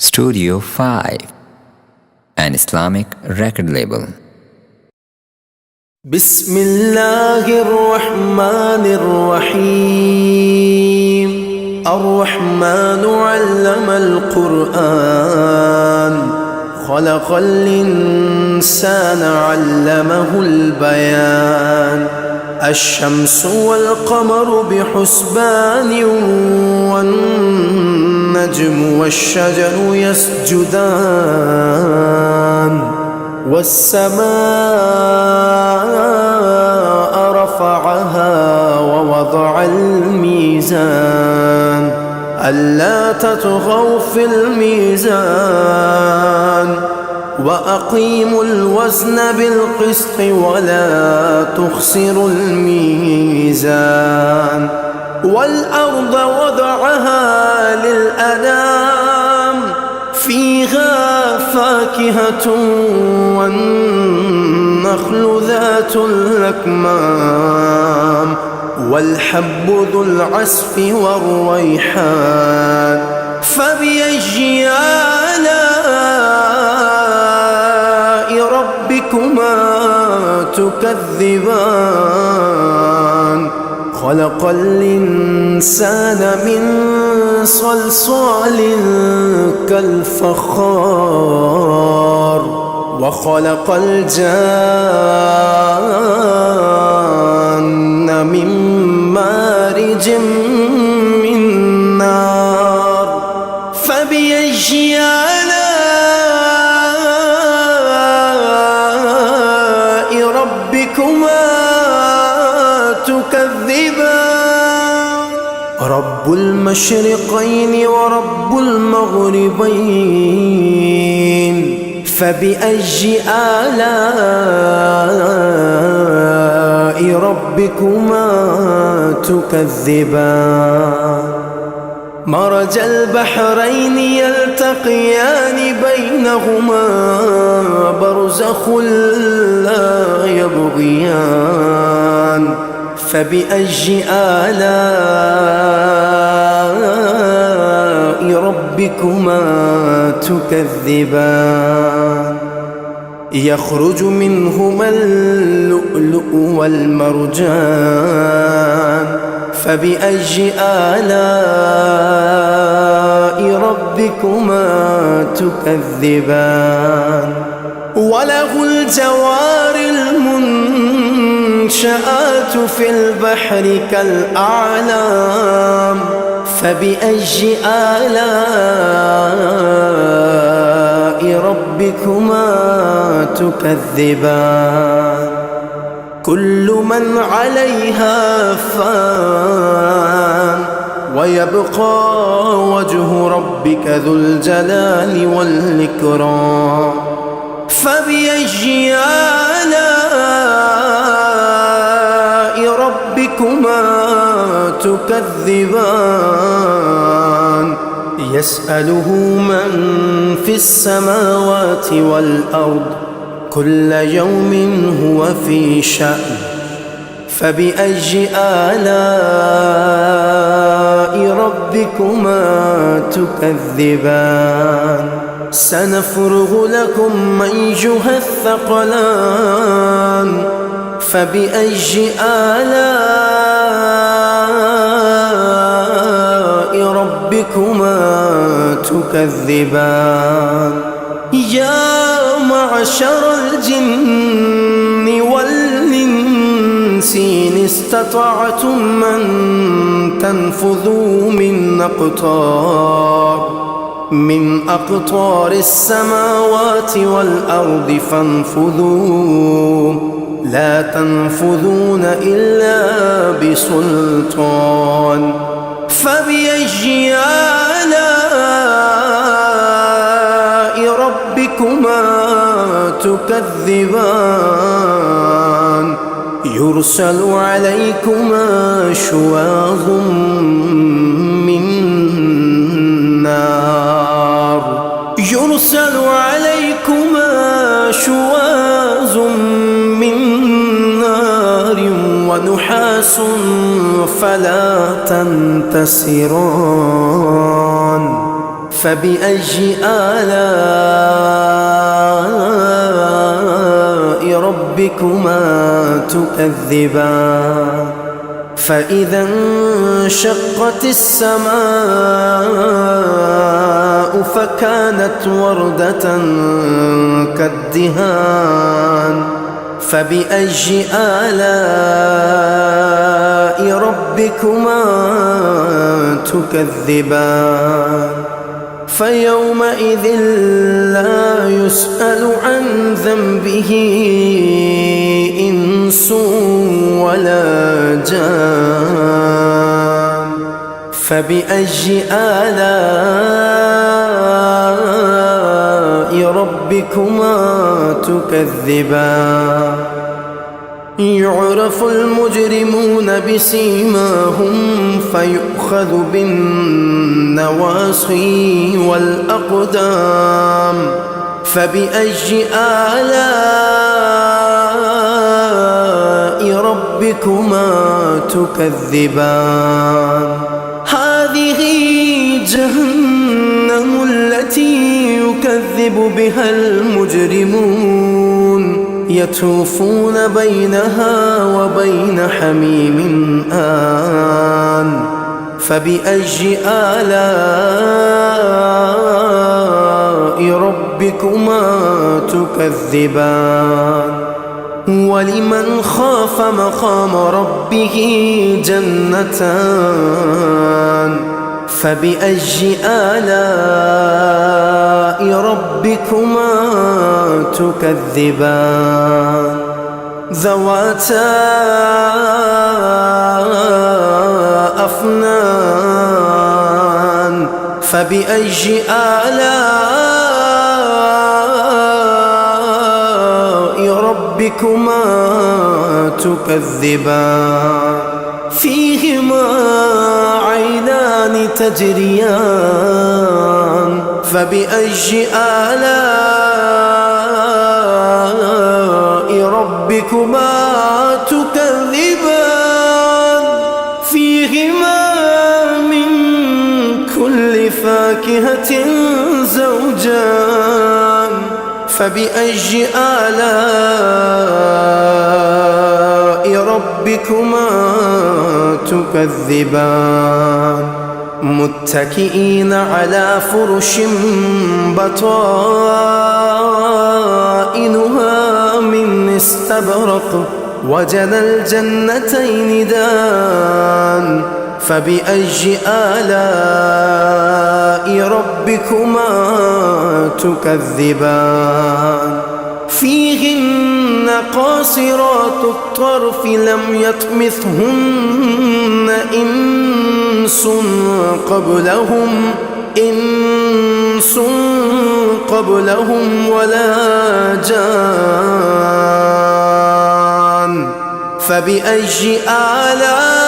Studio 5, an Islamic record label. بسم الله الرحمن الرحيم. الرحمن علم القرآن، خلق الإنسان علمه البيان. الشمس والقمر بحسبان، والنجم والشجر يسجدان. والسماء رفعها ووضع الميزان، ألا تطغوا في الميزان. وأقيموا الوزن بالقسط ولا تخسروا الميزان. والأرض وضعها للأنام، فيها فاكهة والنخل ذات الأكمام، والحب ذو العصف والريحان. فبأي آلاء ربكما تكذبان؟ خلق الإنسان من صلصال كالفخار، وخلق الجان من مارج من نار. فبأي آلاء ربكما تكذبان؟ رب المشرقين ورب المغربين، فبأي آلاء ربكما تكذبان؟ مرج البحرين يلتقيان، بينهما برزخ لا يبغيان. فبأي آلاء ربكما تكذبان؟ يخرج منهما اللؤلؤ والمرجان. فبأي آلاء ربكما تكذبان؟ وله الجوار المنشآت في البحر كالأعلام. فبأي آلاء ربكما تكذبان؟ كل من عليها فان، ويبقى وجه ربك ذو الجلال والإكرام. فبأي آلاء ربكما تكذبان؟ يسأله من في السماوات والأرض، كل يوم هو في شأن. فبأي آلاء ربكما تكذبان؟ سنفرغ لكم أيها الثقلان. فبأي آلاء ربكما تكذبان؟ يا معشر الجن والإنس إن استطعتم أن تنفذوا من أقطار السماوات والأرض فانفذوا، لا تنفذون إلا بسلطان. فبأي آلاء ربكما تكذبان؟ يرسل عليكما شواظ من نار، يرسل عليكما شواظ من نار ونحاس فلا تنتصران. فبأي آلاء ربكما تكذبان فإذا انشقت السماء فكانت وردة كالدهان فبأي آلاء ربكما تكذبان فيومئذ لا يسأل عن ذنبه إنس ولا جان فبأي آلاء ربكما تكذبان يعرف المجرمون بسيماهم فيؤخذ بالنواصي والأقدام فبأي آلاء ربكما تكذبان هذه جهنم التي يكذب بها المجرمون يطوفون بينها وبين حميم آن فبأي آلاء ربكما تكذبان ولمن خاف مقام ربه جنتان فبأي آلاء ربكما تكذبان ذواتا أفنان فبأي آلاء ربكما تكذبان فيهما عينان تجريان فبأي آلاء ربكما تكذبان فيهما من كل فاكهة زوجان فبأي آلاء ربكما تكذبان متكئين على فرش بطائنها من استبرق وجنى الجنتين دان فبأي آلاء ربكما تكذبان فيهن قاصرات الطرف لم يطمثهن إنس قبلهم ولا جان فبأي آلاء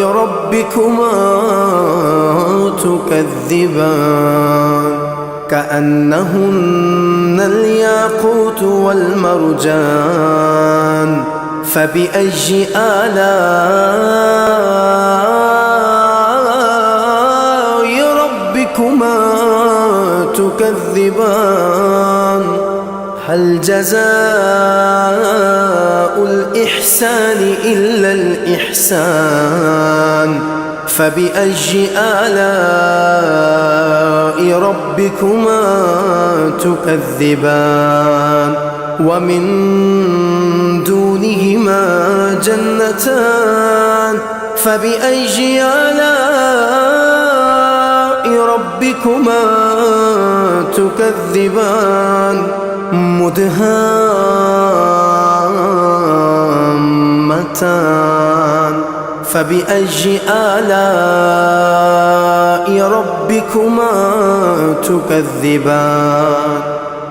ربكما تكذبان كأنهن الياقوت والمرجان فبأي آلاء ربكما تكذبان هل جزاء الإحسان إلا الإحسان فبأي آلاء ربكما تكذبان ومن دونهما جنتان فبأي آلاء ربكما تكذبان مدهامتان فبأي آلاء ربكما تكذبان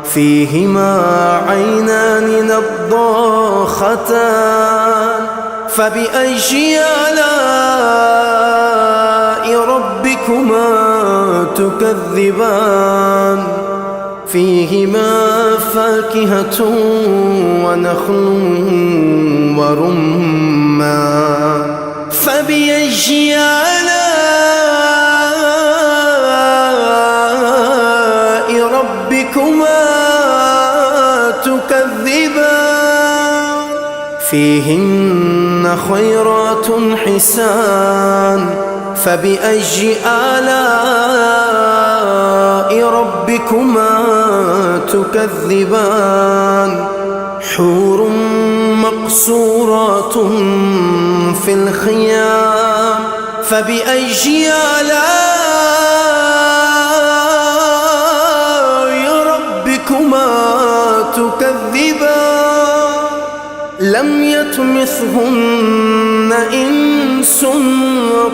فيهما عينان نضاختان فبأي آلاء ربكما تكذبان فيهما فاكهة ونخل ورمان فبأي آلاء فيهن خيرات حسان فبأي آلاء ربكما تكذبان حور مقصورات في الخيام فبأي آلاء ربكما تكذبان لم يطمثهن إنس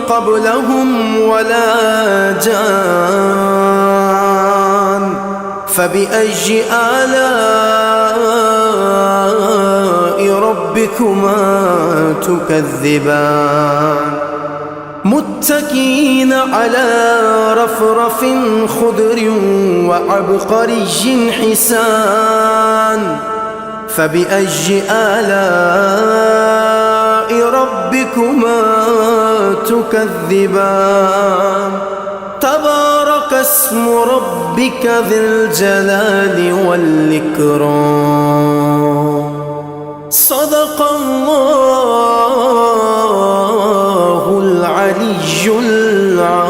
قبلهم ولا جان فبأي آلاء ربكما تكذبان متكئين على رفرف خضر وعبقري حسان فبأي آلاء ربكما تكذبان تبارك اسم ربك ذي الجلال والإكرام صدق الله العلي العظيم.